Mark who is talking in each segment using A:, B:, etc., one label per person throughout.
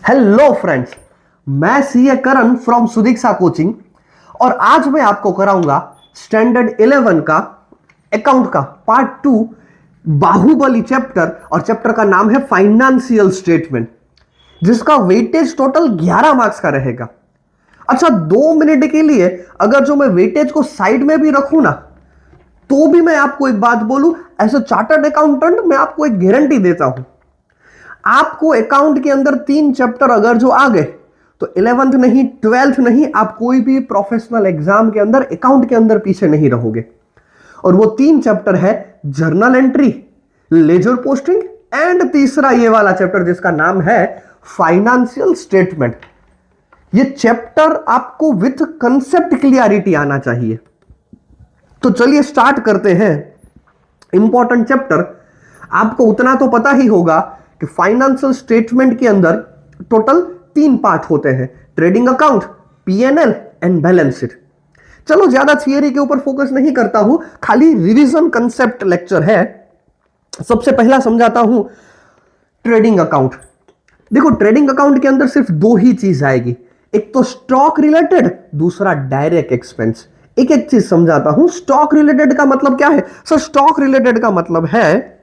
A: Hello friends, मैं CA Karan from Sudiksha coaching और आज मैं आपको कराऊंगा स्टैंडर्ड 11 का अकाउंट का पार्ट 2 बाहुबली चैप्टर। और चैप्टर का नाम है फाइनेंशियल स्टेटमेंट, जिसका वेटेज टोटल 11 मार्क्स का रहेगा। अच्छा, 2 मिनट के लिए अगर जो मैं वेटेज को साइड में भी रखूं ना, तो भी मैं आपको एक बात बोलूं, एज अ चार्टर्ड अकाउंटेंट मैं आपको एक गारंटी देता हूं, आपको अकाउंट के अंदर 3 चैप्टर अगर जो आ गए तो 11th नहीं 12th नहीं, आप कोई भी प्रोफेशनल एग्जाम के अंदर अकाउंट के अंदर पीछे नहीं रहोगे। और वो 3 चैप्टर है journal entry, ledger posting and तीसरा ये वाला चैप्टर जिसका नाम है फाइनेंशियल स्टेटमेंट। ये चैप्टर आपको विथ कंसेप्ट क्लियरिटी आना चाहिए। तो चलिए स्टार्ट करते हैं। इंपॉर्टेंट चैप्टर, आपको उतना तो पता ही होगा कि फाइनेंशियल स्टेटमेंट के अंदर टोटल 3 पार्ट होते हैं, trading account, PNL and balance sheet. चलो ज्यादा थियरी के ऊपर फोकस नहीं करता हूं, खाली रिवीजन कंसेप्ट लेक्चर है। सबसे पहला समझाता हूं ट्रेडिंग अकाउंट। देखो, ट्रेडिंग अकाउंट के अंदर सिर्फ 2 ही चीज आएगी, एक तो स्टॉक रिलेटेड, दूसरा डायरेक्ट एक्सपेंस। एक एक चीज समझाता हूं। स्टॉक रिलेटेड का मतलब क्या है? सर, स्टॉक रिलेटेड का मतलब है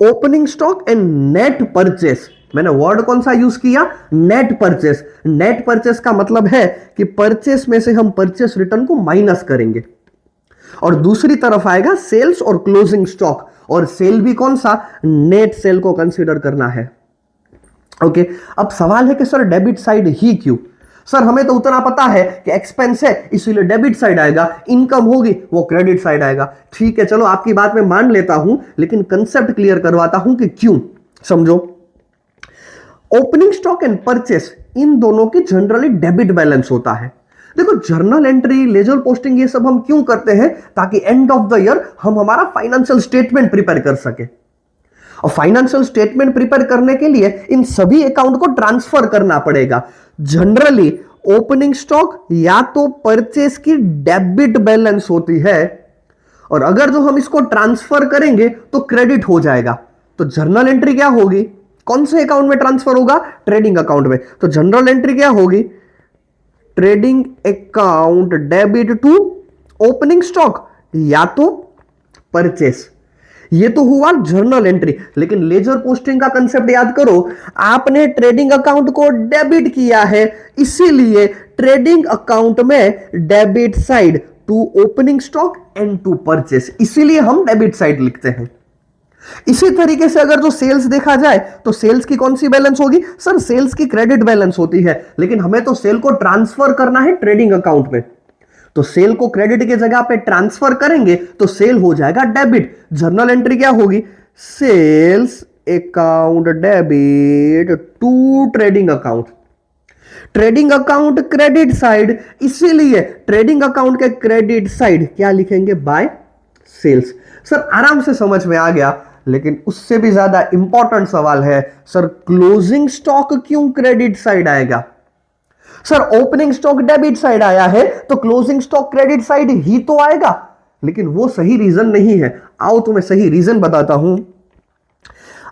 A: opening stock and net purchase. मैंने वर्ड कौन सा यूज किया? Net purchase. नेट परचेस का मतलब है कि परचेस में से हम परचेस रिटर्न को माइनस करेंगे। और दूसरी तरफ आएगा सेल्स और क्लोजिंग स्टॉक, और सेल भी कौन सा? नेट सेल को कंसीडर करना है। ओके, अब सवाल है कि सर डेबिट साइड ही क्यों? सर, हमें तो उतना पता है कि एक्सपेंस है इसीलिए डेबिट साइड आएगा, इनकम होगी वो क्रेडिट साइड आएगा। ठीक है, चलो आपकी बात मैं मान लेता हूं, लेकिन कंसेप्ट क्लियर करवाता हूं कि क्यों। समझो, ओपनिंग स्टॉक एंड परचेस, इन दोनों की जनरली डेबिट बैलेंस होता है। देखो, जर्नल एंट्री, लेजर पोस्टिंग, ये सब हम क्यों करते हैं? ताकि एंड ऑफ द ईयर हम हमारा फाइनेंशियल स्टेटमेंट प्रिपेयर कर सके। और फाइनेंशियल स्टेटमेंट प्रिपेयर करने के लिए इन सभी अकाउंट को ट्रांसफर करना पड़ेगा। जनरली ओपनिंग स्टॉक या तो परचेस की डेबिट बैलेंस होती है, और अगर जो हम इसको ट्रांसफर करेंगे तो क्रेडिट हो जाएगा। तो जर्नल एंट्री क्या होगी? कौन से अकाउंट में ट्रांसफर होगा? ट्रेडिंग अकाउंट में। तो जनरल एंट्री क्या होगी? Trading account debit to opening stock या तो परचेस। ये तो हुआ जर्नल एंट्री। लेकिन लेजर पोस्टिंग का कंसेप्ट याद करो, आपने ट्रेडिंग अकाउंट को डेबिट किया है, इसीलिए ट्रेडिंग अकाउंट में debit side to opening stock and to purchase, इसीलिए हम डेबिट साइड लिखते हैं। इसी तरीके से अगर जो सेल्स देखा जाए तो सेल्स की कौन सी बैलेंस होगी? सर, सेल्स की क्रेडिट बैलेंस होती है, लेकिन हमें तो सेल को ट्रांसफर करना है ट्रेडिंग अकाउंट में। तो सेल को क्रेडिट की जगह पे ट्रांसफर करेंगे तो सेल हो जाएगा डेबिट। जर्नल एंट्री क्या होगी? Sales account debit to trading account. Trading account credit side, इसीलिए ट्रेडिंग अकाउंट के क्रेडिट साइड क्या लिखेंगे? Bye sales. सर, आराम से समझ में आ गया, लेकिन उससे भी ज्यादा इंपॉर्टेंट सवाल है, सर क्लोजिंग स्टॉक क्यों क्रेडिट साइड आएगा? Sir, opening stock debit side आया है तो क्लोजिंग स्टॉक क्रेडिट साइड ही तो आएगा, लेकिन वो सही रीजन नहीं है। आओ तो मैं सही रीजन बताता हूं।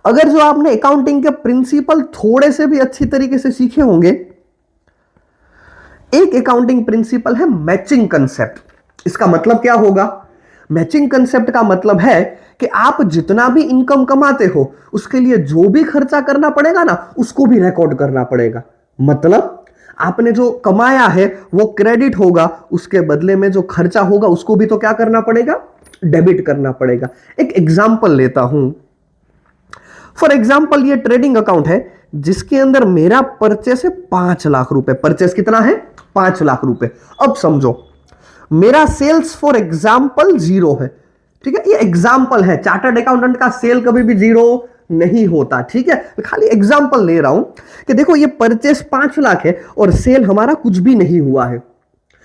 A: अगर जो आपने अकाउंटिंग के प्रिंसिपल थोड़े से भी अच्छी तरीके से सीखे होंगे, एक अकाउंटिंग प्रिंसिपल है मैचिंग कंसेप्ट। इसका मतलब क्या होगा? मैचिंग कंसेप्ट का मतलब है कि आप जितना भी इनकम कमाते हो उसके लिए जो भी खर्चा करना पड़ेगा ना, उसको भी रिकॉर्ड करना पड़ेगा। मतलब आपने जो कमाया है वो क्रेडिट होगा, उसके बदले में जो खर्चा होगा उसको भी तो क्या करना पड़ेगा? डेबिट करना पड़ेगा। एक एग्जांपल लेता हूं। फॉर एग्जांपल, ये ट्रेडिंग अकाउंट है जिसके अंदर मेरा परचेस है 5 लाख रुपए। परचेस कितना है? 5 लाख रुपए। अब समझो, मेरा सेल्स फॉर एग्जांपल 0 है। ठीक है, ये एग्जांपल है, चार्टर्ड अकाउंटेंट का सेल कभी भी 0 नहीं होता। ठीक है, खाली एग्जांपल ले रहा हूं कि देखो ये परचेस 5 लाख है और सेल हमारा कुछ भी नहीं हुआ है।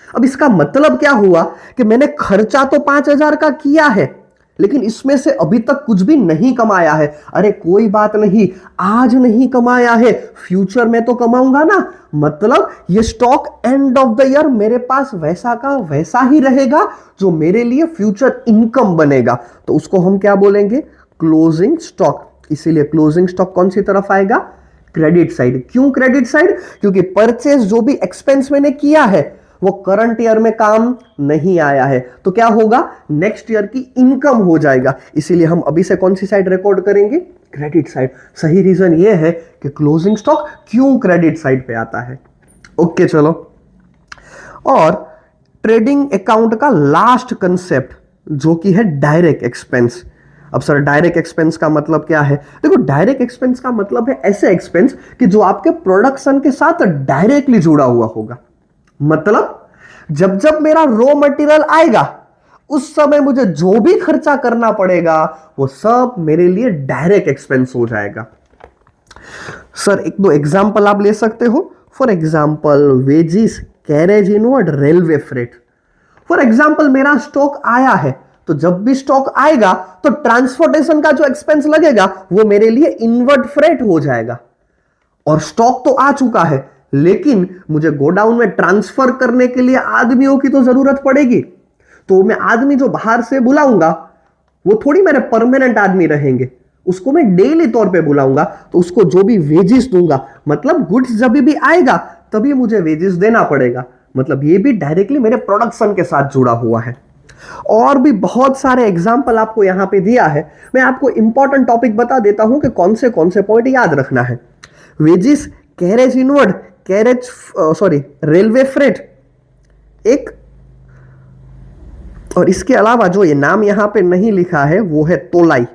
A: अब इसका मतलब क्या हुआ कि मैंने खर्चा तो 5,000 का किया है, लेकिन इसमें से अभी तक कुछ भी नहीं कमाया है। अरे कोई बात नहीं, आज नहीं कमाया है, फ्यूचर में तो कमाऊंगा ना। मतलब ये stock end of the year मेरे पास वैसा का वैसा ही रहेगा जो मेरे लिए फ्यूचर इनकम बनेगा। तो उसको हम क्या बोलेंगे? Closing stock. इसीलिए क्लोजिंग स्टॉक कौन सी तरफ आएगा? Credit side. क्यों क्रेडिट साइड? क्योंकि परचेस जो भी एक्सपेंस मैंने किया है वो करंट ईयर में काम नहीं आया है, तो क्या होगा, नेक्स्ट ईयर की इनकम हो जाएगा। इसीलिए हम अभी से कौन सी साइड रिकॉर्ड करेंगे, क्रेडिट साइड। सही रीजन ये है कि क्लोजिंग स्टॉक क्यों क्रेडिट साइड पे आता है। ओके चलो, और ट्रेडिंग अकाउंट का लास्ट कंसेप्ट जो कि है डायरेक्ट एक्सपेंस। अब सर डायरेक्ट एक्सपेंस का मतलब क्या है? देखो डायरेक्ट एक्सपेंस का मतलब है ऐसे एक्सपेंस कि जो आपके प्रोडक्शन के साथ डायरेक्टली जुड़ा हुआ होगा। मतलब जब जब मेरा रॉ मटेरियल आएगा उस समय मुझे जो भी खर्चा करना पड़ेगा वो सब मेरे लिए डायरेक्ट एक्सपेंस हो जाएगा। सर एक दो एग्जांपल आप ले सकते हो। For example wages, carriage inward, railway freight. For example मेरा स्टॉक आया है, तो जब भी स्टॉक आएगा तो ट्रांसपोर्टेशन का जो एक्सपेंस लगेगा वो मेरे लिए इनवर्ड फ्रेट हो जाएगा। और स्टॉक तो आ चुका है लेकिन मुझे गोडाउन में ट्रांसफर करने के लिए आदमियों की तो जरूरत पड़ेगी, तो मैं आदमी जो बाहर से बुलाऊंगा वो थोड़ी मेरे परमानेंट आदमी रहेंगे, उसको मैं डेली तौर पे बुलाऊंगा, तो उसको जो भी वेजेस दूंगा, मतलब गुड्स जब भी आएगा तभी मुझे वेजेस देना पड़ेगा। मतलब ये भी डायरेक्टली मेरे प्रोडक्शन के साथ जुड़ा हुआ है। और भी बहुत सारे एग्जाम्पल आपको यहां पे दिया है। मैं आपको इंपॉर्टेंट टॉपिक बता देता हूं कि कौन से पॉइंट याद रखना है। Wages, carriage inward, carriage sorry railway freight एक, और इसके अलावा जो ये नाम यहां पे नहीं लिखा है वो है तोलाई।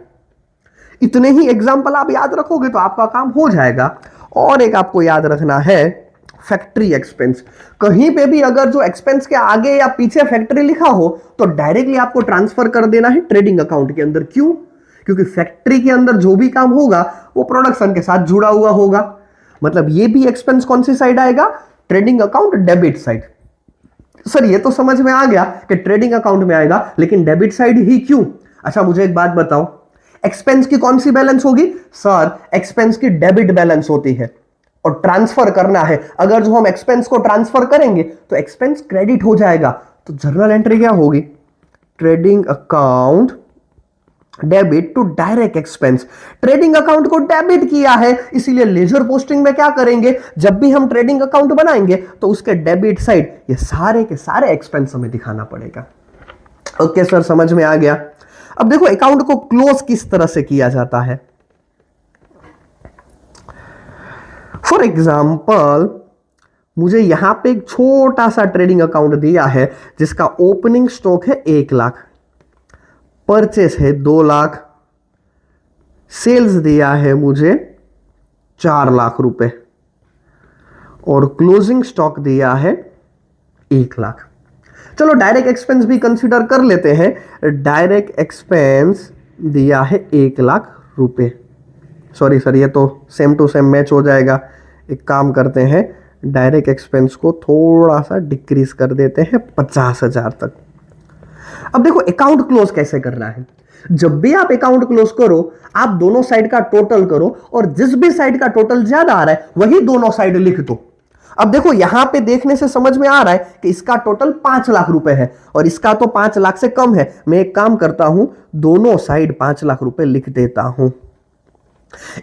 A: इतने ही एग्जाम्पल आप याद रखोगे तो आपका काम हो जाएगा। और एक आपको याद रखना है फैक्ट्री एक्सपेंस। कहीं पे भी अगर जो एक्सपेंस के आगे या पीछे फैक्ट्री लिखा हो तो डायरेक्टली आपको ट्रांसफर कर देना है ट्रेडिंग अकाउंट के अंदर। क्यों? क्योंकि फैक्ट्री के अंदर जो भी काम होगा वो प्रोडक्शन के साथ जुड़ा हुआ होगा। मतलब ये भी एक्सपेंस कौन सी साइड आएगा, trading account debit side. Sir ये तो समझ में आ गया कि ट्रेडिंग अकाउंट में आएगा, लेकिन डेबिट साइड ही क्यों? अच्छा मुझे एक बात बताओ, एक्सपेंस की कौन सी बैलेंस होगी? सर एक्सपेंस की डेबिट बैलेंस होती है और ट्रांसफर करना है। अगर जो हम एक्सपेंस को ट्रांसफर करेंगे तो एक्सपेंस क्रेडिट हो जाएगा, तो जर्नल एंट्री क्या होगी, trading account debit to direct expense. Trading account को डेबिट किया है, इसीलिए लेजर पोस्टिंग में क्या करेंगे, जब भी हम ट्रेडिंग अकाउंट बनाएंगे तो उसके डेबिट साइड ये सारे के सारे एक्सपेंस हमें दिखाना पड़ेगा। ओके सर समझ में आ गया। अब देखो अकाउंट को क्लोज किस तरह से किया जाता है। फॉर एग्जाम्पल मुझे यहां पे एक छोटा सा ट्रेडिंग अकाउंट दिया है जिसका ओपनिंग स्टॉक है 1 लाख, परचेस है 2 लाख, सेल्स दिया है मुझे 4 लाख रुपए और क्लोजिंग स्टॉक दिया है 1 लाख। चलो डायरेक्ट एक्सपेंस भी कंसीडर कर लेते हैं। डायरेक्ट एक्सपेंस दिया है 1 लाख रुपए। सॉरी सर ये तो सेम टू सेम मैच हो जाएगा। एक काम करते हैं, डायरेक्ट एक्सपेंस को थोड़ा सा डिक्रीज कर देते हैं 50,000 तक। अब देखो अकाउंट क्लोज कैसे करना है। जब भी आप अकाउंट क्लोज करो आप दोनों साइड का टोटल करो और जिस भी साइड का टोटल ज्यादा आ रहा है वही दोनों साइड लिख दो। अब देखो यहां पे देखने से समझ में आ रहा है कि इसका टोटल 5 लाख रुपए है और इसका तो 5 लाख से कम है। मैं एक काम करता हूं, दोनों साइड 5 लाख रुपए लिख देता हूं।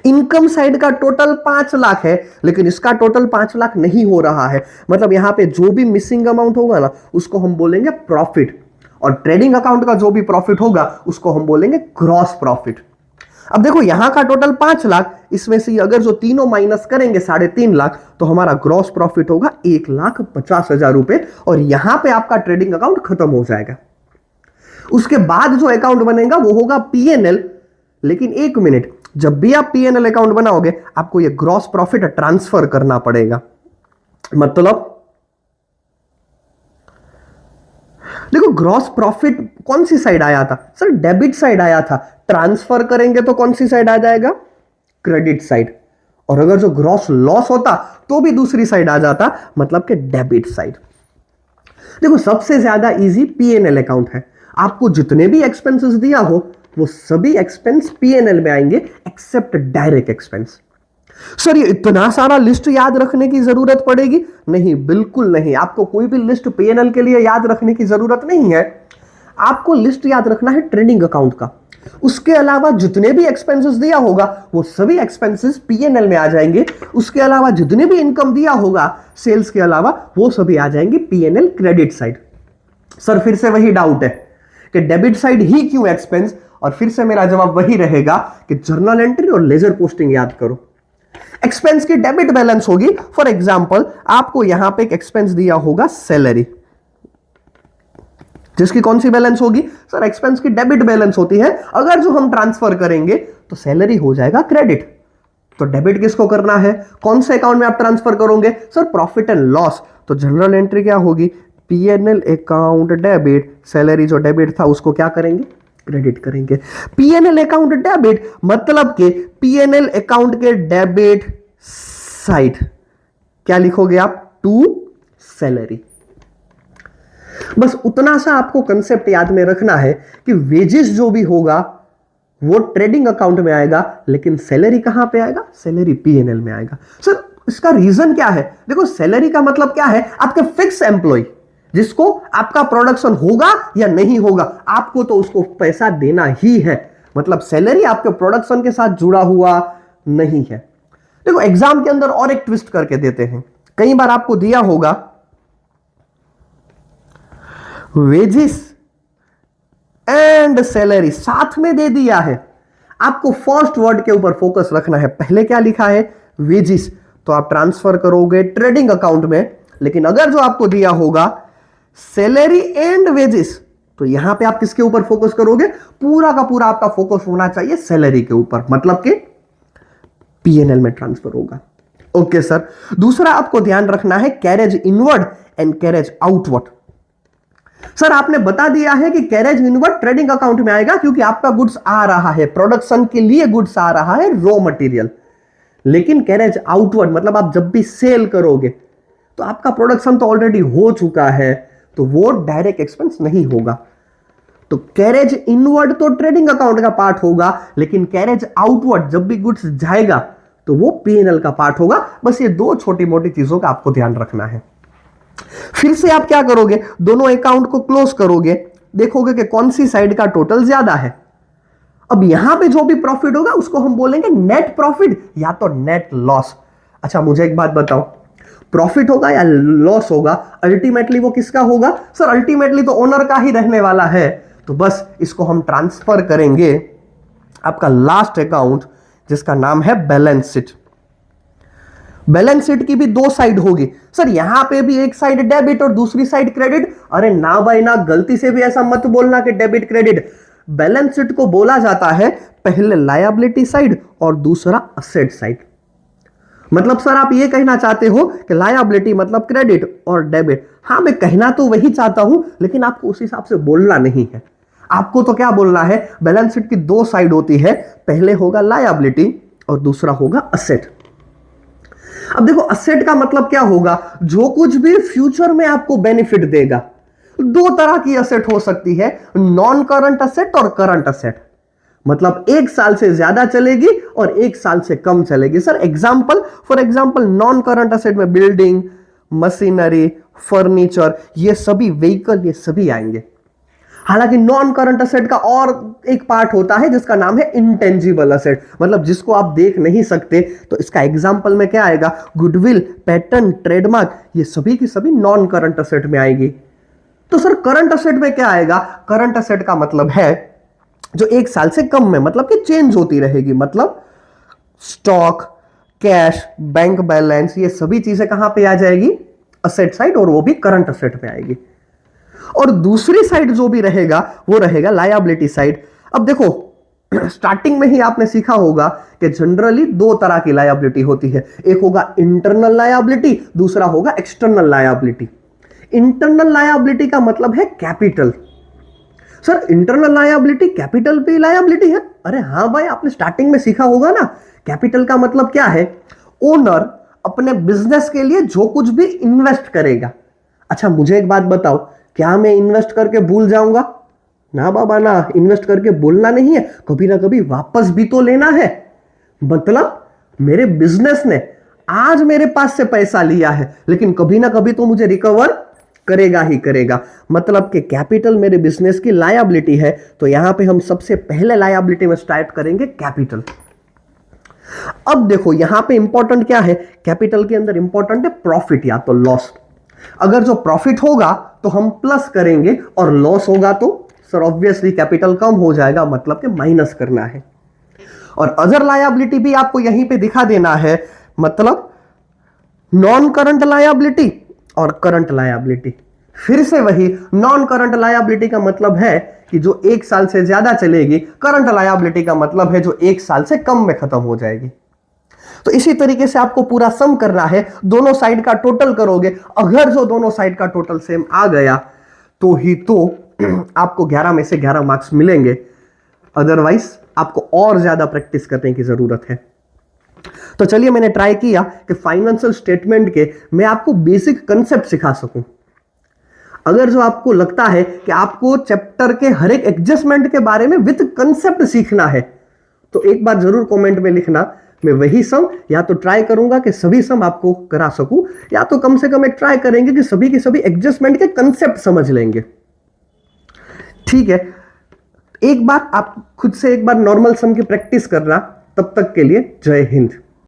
A: इनकम साइड का टोटल 5 लाख है लेकिन इसका टोटल 5 लाख नहीं हो रहा है। मतलब यहां पे जो भी मिसिंग अमाउंट होगा ना उसको हम बोलेंगे प्रॉफिट, और ट्रेडिंग अकाउंट का जो भी प्रॉफिट होगा उसको हम बोलेंगे ग्रॉस प्रॉफिट। अब देखो यहां का टोटल 5 लाख, इसमें से अगर जो तीनों माइनस करेंगे 3.5 लाख तो हमारा ग्रॉस प्रॉफिट होगा 1,50,000 रुपए और यहां पे आपका ट्रेडिंग अकाउंट खत्म हो जाएगा। उसके बाद जो अकाउंट बनेगा वो होगा पीएनएल। लेकिन एक मिनट, जब भी आप पीएनएल अकाउंट बनाओगे आपको ये ग्रॉस प्रॉफिट ट्रांसफर करना पड़ेगा। मतलब देखो ग्रॉस प्रॉफिट कौन सी साइड आया था सर, डेबिट साइड आया था। ट्रांसफर करेंगे तो कौन सी साइड आ जाएगा, क्रेडिट साइड। और अगर जो ग्रॉस लॉस होता तो भी दूसरी साइड आ जाता, मतलब कि डेबिट साइड। देखो सबसे ज्यादा इजी पीएनएल अकाउंट है। आपको जितने भी एक्सपेंसेस दिया हो वो सभी एक्सपेंस पीएनएल में आएंगे एक्सेप्ट डायरेक्ट एक्सपेंस। सर ये इतना सारा लिस्ट याद रखने की जरूरत पड़ेगी? नहीं, बिल्कुल नहीं। आपको कोई भी लिस्ट पीएनएल के लिए याद रखने की जरूरत नहीं है। आपको लिस्ट याद रखना है ट्रेडिंग अकाउंट का। उसके अलावा जितने भी एक्सपेंसेस दिया होगा वो सभी एक्सपेंसेस पीएनएल में आ जाएंगे। उसके अलावा जितने भी इनकम दिया होगा सेल्स के अलावा वो सभी आ जाएंगे पीएनएल क्रेडिट साइड। सर फिर से वही डाउट है कि डेबिट साइड ही क्यों एक्सपेंस, और फिर से मेरा जवाब वही रहेगा कि जर्नल एंट्री और लेजर पोस्टिंग याद करो। एक्सपेंस की डेबिट बैलेंस होगी। फॉर एग्जांपल आपको यहां पे एक एक्सपेंस दिया होगा सैलरी, जिसकी कौन सी बैलेंस होगी सर? एक्सपेंस की डेबिट बैलेंस होती है। अगर जो हम ट्रांसफर करेंगे तो सैलरी हो जाएगा क्रेडिट। तो डेबिट किसको करना है, कौन से अकाउंट में आप ट्रांसफर करोगे सर? Profit and loss. तो जनरल एंट्री क्या होगी? पीएनएल अकाउंट डेबिट, सैलरी जो डेबिट था उसको क्या करेंगे? क्रेडिट करेंगे। पीएनएल अकाउंट डेबिट मतलब के पीएनएल अकाउंट के डेबिट साइड क्या लिखोगे आप? To salary. बस उतना सा आपको कंसेप्ट याद में रखना है कि वेजेस जो भी होगा वो ट्रेडिंग अकाउंट में आएगा, लेकिन सैलरी कहां पे आएगा? सैलरी पीएनएल में आएगा। सर इसका रीजन क्या है? देखो सैलरी का मतलब क्या है? आपके फिक्स एम्प्लॉय जिसको आपका प्रोडक्शन होगा या नहीं होगा आपको तो उसको पैसा देना ही है। मतलब सैलरी आपके प्रोडक्शन के साथ जुड़ा हुआ नहीं है। देखो एग्जाम के अंदर और एक ट्विस्ट करके देते हैं। कई बार आपको दिया होगा वेजेस एंड सैलरी साथ में दे दिया है, आपको फर्स्ट वर्ड के ऊपर फोकस रखना है। पहले क्या लिखा है? वेजेस, तो आप ट्रांसफर करोगे ट्रेडिंग अकाउंट में। लेकिन अगर जो आपको दिया होगा सैलरी एंड वेजेस, तो यहां पे आप किसके ऊपर फोकस करोगे? पूरा का पूरा आपका फोकस होना चाहिए सैलरी के ऊपर, मतलब कि पीएनएल में ट्रांसफर होगा। Okay sir. दूसरा आपको ध्यान रखना है carriage inward and carriage outward. Sir आपने बता दिया है कि कैरेज इनवर्ड ट्रेडिंग अकाउंट में आएगा क्योंकि आपका गुड्स आ रहा है, प्रोडक्शन के लिए गुड्स आ रहा है, रॉ मटेरियल। लेकिन कैरेज आउटवर्ड मतलब आप जब भी सेल करोगे तो आपका प्रोडक्शन तो ऑलरेडी हो चुका है, तो वो डायरेक्ट एक्सपेंस नहीं होगा। तो कैरेज इनवर्ड तो ट्रेडिंग अकाउंट का पार्ट होगा, लेकिन कैरेज आउटवर्ड जब भी गुड्स जाएगा तो वो पीएनएल का पार्ट होगा। बस ये दो छोटी मोटी चीजों का आपको ध्यान रखना है। फिर से आप क्या करोगे? दोनों अकाउंट को क्लोज करोगे, देखोगे कि कौन सी साइड का टोटल ज्यादा है। अब यहां पे जो भी प्रॉफिट होगा उसको हम बोलेंगे नेट प्रॉफिट या तो नेट लॉस। अच्छा मुझे एक बात बताओ, प्रॉफिट होगा या लॉस होगा, अल्टीमेटली वो किसका होगा? सर अल्टीमेटली तो ओनर का ही रहने वाला है। तो बस इसको हम ट्रांसफर करेंगे आपका लास्ट अकाउंट जिसका नाम है बैलेंस शीट। बैलेंस शीट की भी दो साइड होगी। सर यहां पे भी एक साइड डेबिट और दूसरी साइड क्रेडिट। अरे ना भाई ना, गलती से भी ऐसा मत बोलना कि डेबिट क्रेडिट। बैलेंस शीट को बोला जाता है पहले लायबिलिटी साइड और दूसरा असेट साइड। मतलब सर आप ये कहना चाहते हो कि लायबिलिटी मतलब क्रेडिट और डेबिट। हां मैं कहना तो वही चाहता हूं, लेकिन आपको उस हिसाब से बोलना नहीं है। आपको तो क्या बोलना है? बैलेंस शीट की दो साइड होती है, पहले होगा लायबिलिटी और दूसरा होगा असेट। अब देखो असेट का मतलब क्या होगा? जो कुछ भी फ्यूचर में आपको बेनिफिट देगा। दो तरह की असेट हो सकती है, नॉन करंट असेट और करंट असेट। मतलब एक साल से ज्यादा चलेगी और एक साल से कम चलेगी। Sir example, for example non current asset में बिल्डिंग, मशीनरी, फर्नीचर, ये सभी व्हीकल, ये सभी आएंगे। हालांकि नॉन करंट असेट का और एक पार्ट होता है जिसका नाम है इंटेंजिबल असेट, मतलब जिसको आप देख नहीं सकते। तो इसका एग्जांपल में क्या आएगा? गुडविल, पैटर्न, ट्रेडमार्क, ये सभी की सभी नॉन करंट असेट में आएगी। तो सर करंट असेट में क्या आएगा? करंट असेट का मतलब है जो एक साल से कम में, मतलब कि चेंज होती रहेगी। मतलब स्टॉक, कैश, बैंक बैलेंस, ये सभी चीजें कहां पे आ जाएगी? असेट साइड, और वो भी करंट असेट में आएगी। और दूसरी साइड जो भी रहेगा वो रहेगा लायबिलिटी साइड। अब देखो स्टार्टिंग में ही आपने सीखा होगा कि जनरली दो तरह की लायबिलिटी होती है, एक होगा इंटरनल लायबिलिटी, दूसरा होगा एक्सटर्नल लायबिलिटी। इंटरनल लायबिलिटी का मतलब है capital. Sir internal liability capital पे लायबिलिटी है? अरे हां भाई, आपने स्टार्टिंग में सीखा होगा ना। कैपिटल का मतलब क्या है? ओनर अपने बिजनेस के लिए जो कुछ भी इन्वेस्ट करेगा। अच्छा मुझे एक बात बताओ, क्या मैं इन्वेस्ट करके भूल जाऊंगा? ना बाबा ना, इन्वेस्ट करके भूलना नहीं है, कभी ना कभी वापस भी तो लेना है। मतलब मेरे बिजनेस ने आज मेरे पास से पैसा लिया है, लेकिन कभी ना कभी तो मुझे रिकवर करेगा ही करेगा। मतलब कि कैपिटल मेरे बिजनेस की लायबिलिटी है, तो यहां पे हम सबसे पहले लायबिलिटी में स्टार्ट करेंगे कैपिटल। अब देखो यहां पे इंपॉर्टेंट क्या है, कैपिटल के अंदर इंपॉर्टेंट है प्रॉफिट या तो लॉस। अगर जो प्रॉफिट होगा तो हम प्लस करेंगे, और लॉस होगा तो सर ऑब्वियसली कैपिटल कम हो जाएगा, मतलब कि माइनस करना है। और अदर लायबिलिटी भी आपको यहीं पे दिखा देना है, मतलब नॉन करंट लायबिलिटी और करंट लायबिलिटी। फिर से वही, नॉन करंट लायबिलिटी का मतलब है कि जो 1 साल से ज्यादा चलेगी, करंट लायबिलिटी का मतलब है जो 1 साल से कम में खत्म हो जाएगी। तो इसी तरीके से आपको पूरा सम करना है, दोनों साइड का टोटल करोगे, अगर जो दोनों साइड का टोटल सेम आ गया तो ही तो आपको 11 में से 11 मार्क्स मिलेंगे, अदरवाइज आपको और ज्यादा प्रैक्टिस करने की जरूरत है। तो चलिए मैंने ट्राई किया कि फाइनेंशियल स्टेटमेंट के मैं आपको बेसिक कंसेप्ट सिखा सकूं। अगर जो आपको लगता है कि आपको चैप्टर के हर एक एडजस्टमेंट के बारे में विद कंसेप्ट सीखना है, तो एक बार जरूर कमेंट में लिखना, मैं वही सम या तो ट्राई करूंगा कि सभी सम आपको करा सकूं, या तो कम से कम एक ट्राई करेंगे कि सभी के सभी एडजस्टमेंट के कंसेप्ट समझ लेंगे। ठीक है, एक बार आप खुद से एक बार नॉर्मल सम की प्रैक्टिस करना। तब तक के लिए जय हिंद।